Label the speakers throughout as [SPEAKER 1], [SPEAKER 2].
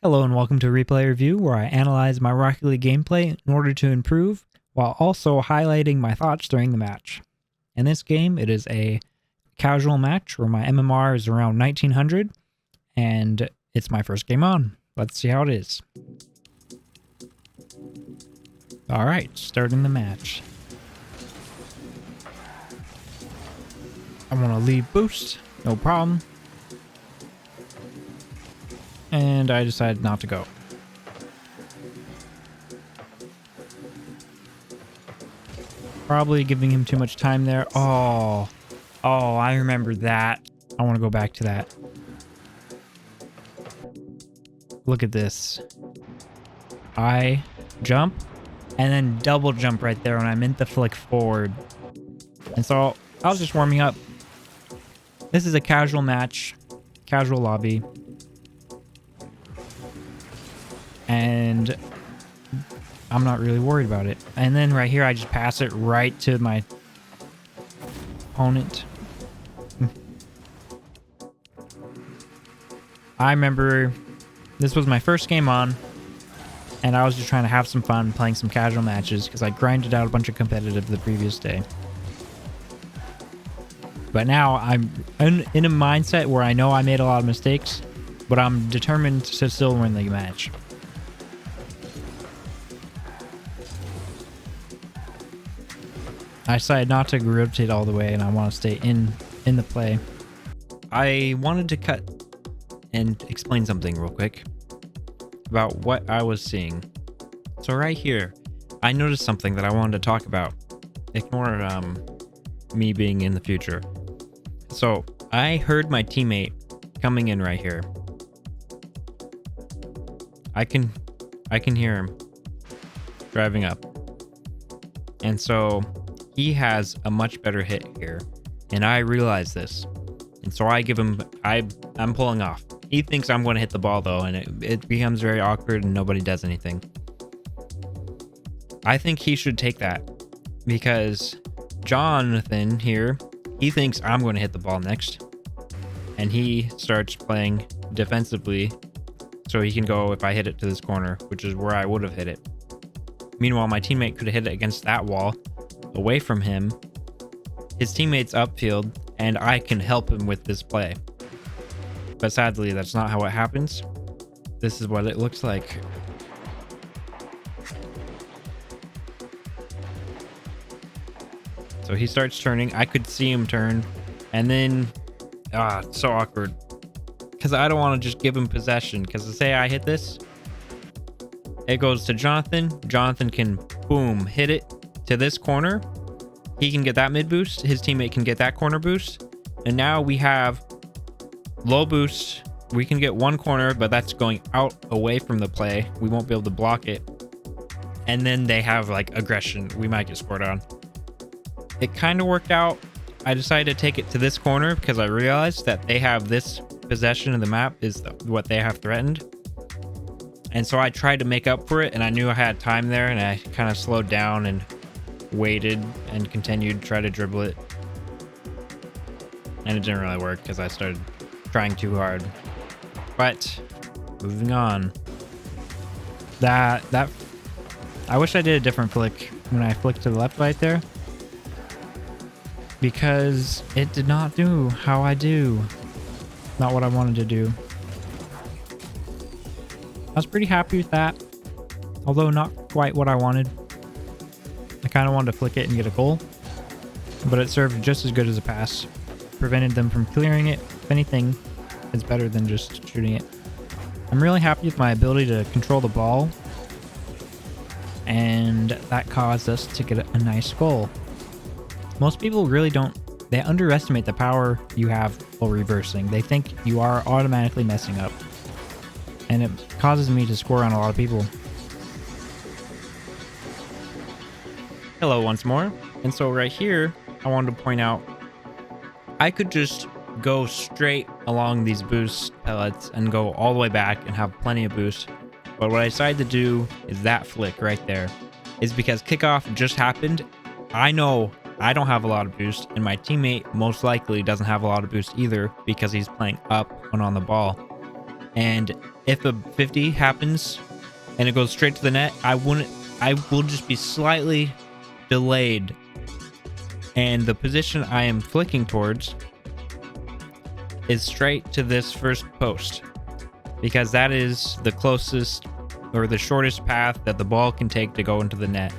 [SPEAKER 1] Hello and welcome to Replay Review, where I analyze my Rocket League gameplay in order to improve, while also highlighting my thoughts during the match. In this game, it is a casual match where my MMR is around 1900, and it's my first game on. Let's see how it is. Alright, starting the match. I want to lead boost, no problem. And I decided not to go. Probably giving him too much time there. Oh, I remember that. I want to go back to that. Look at this. I jump and then double jump right there when I meant to flick forward. And so I was just warming up. This is a casual match, casual lobby. And I'm not really worried about it. And then right here, I just pass it right to my opponent. I remember this was my first game on, and I was just trying to have some fun playing some casual matches because I grinded out a bunch of competitive the previous day. But now I'm in a mindset where I know I made a lot of mistakes, but I'm determined to still win the match. I decided not to rotate all the way, and I want to stay in the play. I wanted to cut and explain something real quick about what I was seeing. So right here, I noticed something that I wanted to talk about. Ignore me being in the future. So I heard my teammate coming in right here. I can hear him driving up, and so he has a much better hit here, and I realize this, and so I give him, I'm pulling off. He thinks I'm going to hit the ball though, and it becomes very awkward and nobody does anything. I think he should take that, because Jonathan here, he thinks I'm going to hit the ball next, and he starts playing defensively so he can go if I hit it to this corner, which is where I would have hit it. Meanwhile, my teammate could have hit it against that wall away from him. His teammate's upfield, and I can help him with this play. But sadly, that's not how it happens. This is what it looks like. So he starts turning. I could see him turn, and then it's so awkward because I don't want to just give him possession, because say I hit this, it goes to Jonathan. Jonathan can boom hit it to this corner. He can get that mid boost. His teammate can get that corner boost. And now we have low boost. We can get one corner, but that's going out away from the play. We won't be able to block it. And then they have like aggression. We might get scored on. It kind of worked out. I decided to take it to this corner because I realized that they have this possession of the map is what they have threatened. And so I tried to make up for it, and I knew I had time there, and I kind of slowed down and waited and continued to try to dribble it. And it didn't really work because I started trying too hard. But moving on. That I wish I did a different flick when I flicked to the left right there, because it did not do how I do. Not what I wanted to do. I was pretty happy with that, although not quite what I wanted. I kind of wanted to flick it and get a goal, but it served just as good as a pass. Prevented them from clearing it. If anything, it's better than just shooting it. I'm really happy with my ability to control the ball, and that caused us to get a nice goal. Most people really they underestimate the power you have while reversing. They think you are automatically messing up, and it causes me to score on a lot of people. Hello once more. And so right here, I wanted to point out, I could just go straight along these boost pellets and go all the way back and have plenty of boost. But what I decided to do is that flick right there is because kickoff just happened. I know I don't have a lot of boost, and my teammate most likely doesn't have a lot of boost either because he's playing up and on the ball. And if a 50 happens and it goes straight to the net, I will just be slightly delayed. And the position I am flicking towards is straight to this first post, because that is the closest or the shortest path that the ball can take to go into the net.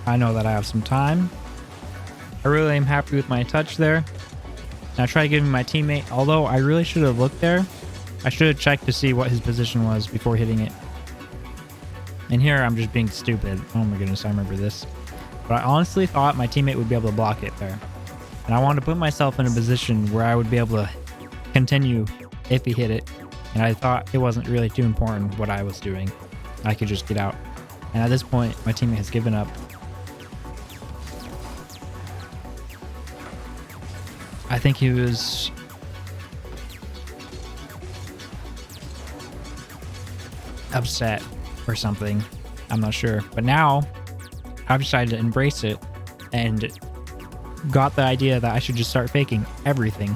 [SPEAKER 1] I know that I have some time. I really am happy with my touch there. And I try giving my teammate, although I really should have looked there. I should have checked to see what his position was before hitting it. And here I'm just being stupid. Oh my goodness, I remember this. But I honestly thought my teammate would be able to block it there. And I wanted to put myself in a position where I would be able to continue if he hit it. And I thought it wasn't really too important what I was doing. I could just get out. And at this point, my teammate has given up. I think he was upset or something. I'm not sure. But now I've decided to embrace it and got the idea that I should just start faking everything.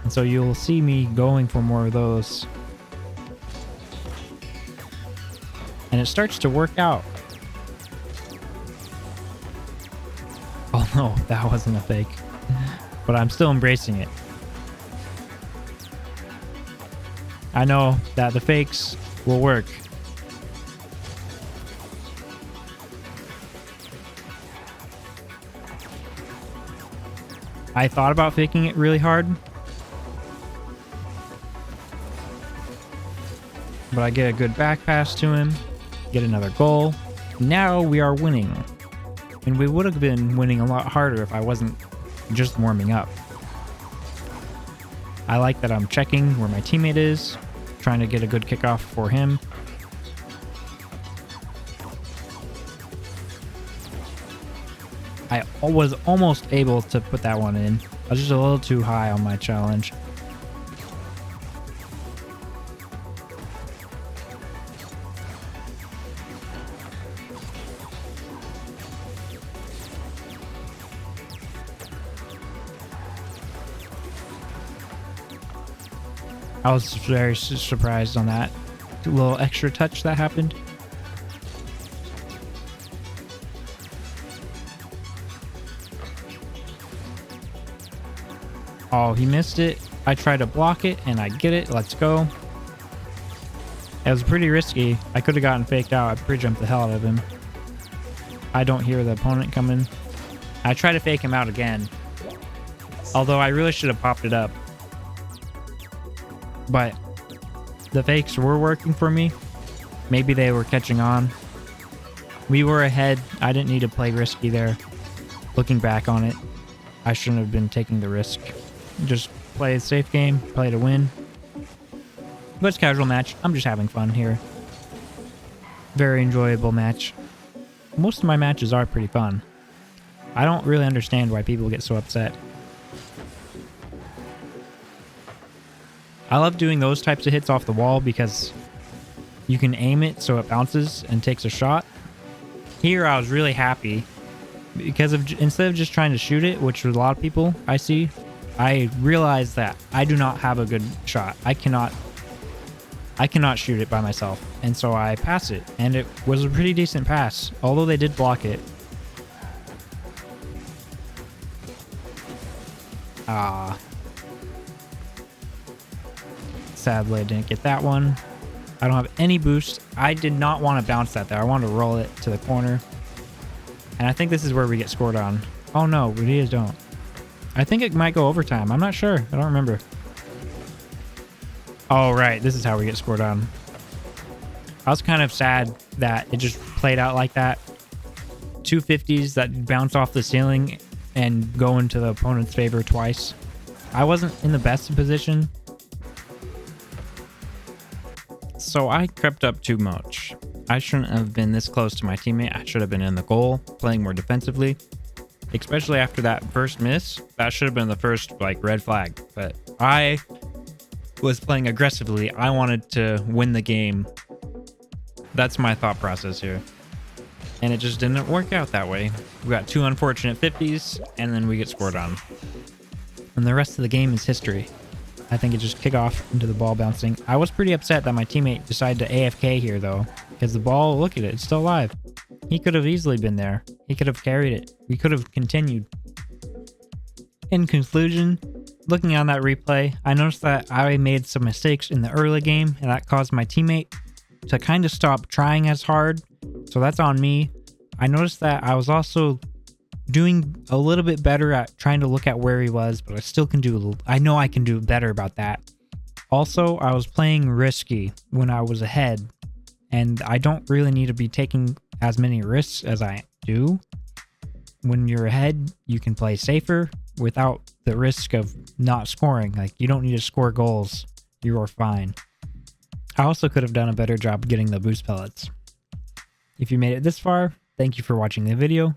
[SPEAKER 1] And so you'll see me going for more of those. And it starts to work out. Oh no, that wasn't a fake. But I'm still embracing it. I know that the fakes will work. I thought about faking it really hard, but I get a good back pass to him, get another goal. Now we are winning. And we would have been winning a lot harder if I wasn't just warming up. I like that I'm checking where my teammate is, trying to get a good kickoff for him. I was almost able to put that one in. I was just a little too high on my challenge. I was very surprised on that little extra touch that happened. Oh, he missed it. I tried to block it and I get it. Let's go. It was pretty risky. I could have gotten faked out. I pre-jumped the hell out of him. I don't hear the opponent coming. I try to fake him out again. Although I really should have popped it up. But the fakes were working for me. Maybe they were catching on. We were ahead. I didn't need to play risky there. Looking back on it, I shouldn't have been taking the risk. Just play a safe game, play to win. But it's a casual match. I'm just having fun here. Very enjoyable match. Most of my matches are pretty fun. I don't really understand why people get so upset. I love doing those types of hits off the wall because you can aim it so it bounces and takes a shot. Here I was really happy because instead of just trying to shoot it, which a lot of people I see, I realized that I do not have a good shot. I cannot shoot it by myself. And so I pass it, and it was a pretty decent pass, although they did block it. Sadly, I didn't get that one. I don't have any boost. I did not want to bounce that there. I wanted to roll it to the corner. And I think this is where we get scored on. Oh no, we just don't. I think it might go overtime. I'm not sure. I don't remember. Oh, right. This is how we get scored on. I was kind of sad that it just played out like that. 250s that bounce off the ceiling and go into the opponent's favor twice. I wasn't in the best position. So I crept up too much. I shouldn't have been this close to my teammate. I should have been in the goal, playing more defensively. Especially after that first miss. That should have been the first, red flag. But I was playing aggressively. I wanted to win the game. That's my thought process here. and it just didn't work out that way. We got 2 unfortunate 50s, and then we get scored on. And the rest of the game is history. I think it just kicked off into the ball bouncing. I was pretty upset that my teammate decided to AFK here, though, because the ball, look at it, it's still alive. He could have easily been there. He could have carried it. We could have continued. In conclusion, looking on that replay, I noticed that I made some mistakes in the early game, and that caused my teammate to kind of stop trying as hard. So that's on me. I noticed that I was also doing a little bit better at trying to look at where he was, but I still can do, I know I can do better about that. Also, I was playing risky when I was ahead, and I don't really need to be taking as many risks as I do. When you're ahead, you can play safer without the risk of not scoring. Like, you don't need to score goals. You are fine. I also could have done a better job getting the boost pellets. If you made it this far, thank you for watching the video.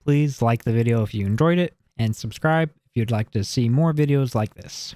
[SPEAKER 1] Please like the video if you enjoyed it, and subscribe if you'd like to see more videos like this.